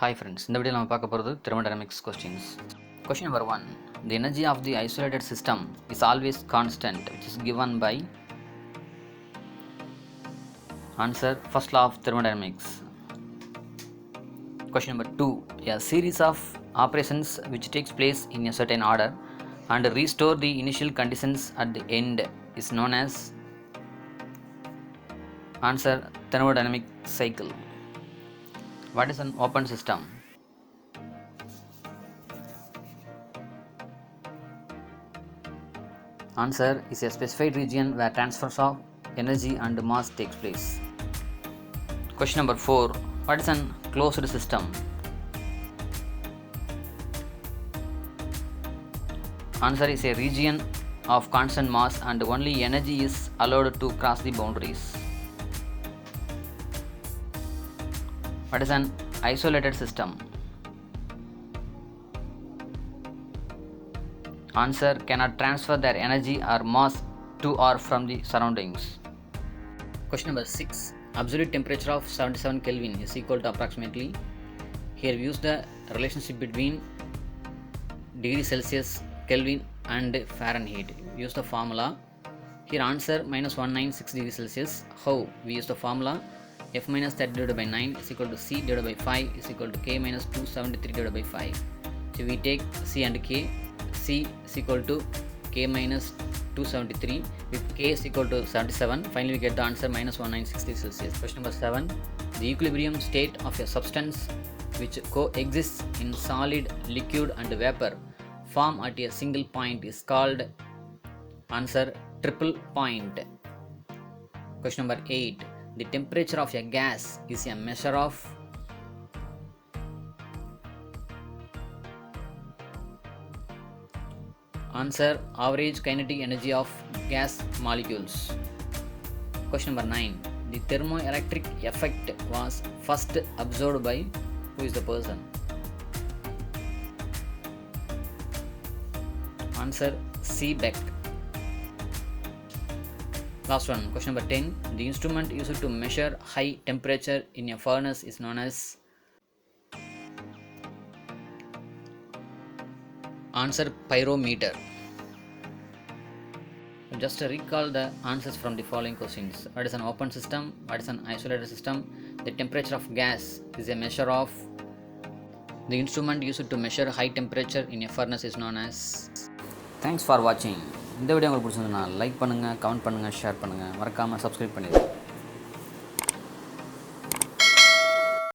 Hi friends, இந்த வீடியோல நம்ம பார்க்க போறது thermodynamics questions. Question number 1. The energy of the isolated system is always constant, which is given by answer first law of thermodynamics. Question number 2. A series of operations which takes place in a certain order and restore the initial conditions at the end is known as answer thermodynamic cycle. What is an open system? Answer is a specified region where transfers of energy and mass takes place. Question number 4. What is an closed system? Answer is a region of constant mass and only energy is allowed to cross the boundaries. What is an isolated system? Answer cannot transfer their energy or mass to or from the surroundings. Question number 6. Absolute temperature of 77 Kelvin is equal to approximately. Here we use the relationship between degree Celsius, Kelvin and Fahrenheit. We use the formula. Here answer minus 196 degree Celsius. How? We use the formula F minus 30 divided by 9 is equal to C divided by 5 is equal to K minus 273 divided by 5. So we take C and K. C is equal to K minus 273 with K is equal to 77. Finally we get the answer minus 1960 degree Celsius. Question number 7. The equilibrium state of a substance which coexists in solid, liquid and vapor form at a single point is called answer triple point. Question number 8. The temperature of a gas is a measure of answer average kinetic energy of gas molecules. Question number 9. The thermoelectric effect was first observed by who is the person? Answer Seebeck. Last one, question number 10. The instrument used to measure high temperature in a furnace is known as answer pyrometer. Just to recall the answers from the following questions. What is an open system? What is an isolated system? The temperature of gas is a measure of. The instrument used to measure high temperature in a furnace is known as. Thanks for watching. இந்த video உங்களுக்கு பிடிச்சிருந்தா like பண்ணுங்கள், comment பண்ணுங்கள், share பண்ணுங்கள், மறக்காமல் subscribe பண்ணிடுங்க.